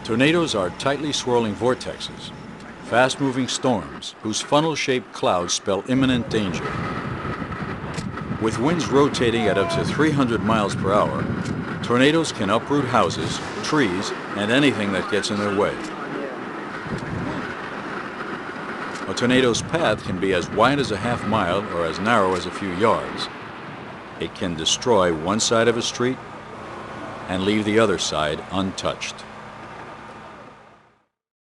Tornadoes are tightly swirling vortexes, fast-moving storms whose funnel-shaped clouds spell imminent danger. With winds rotating at up to 300 miles per hour, tornadoes can uproot houses, trees, and anything that gets in their way. A tornado's path can be as wide as a half mile or as narrow as a few yards. It can destroy one side of a street and leave the other side untouched.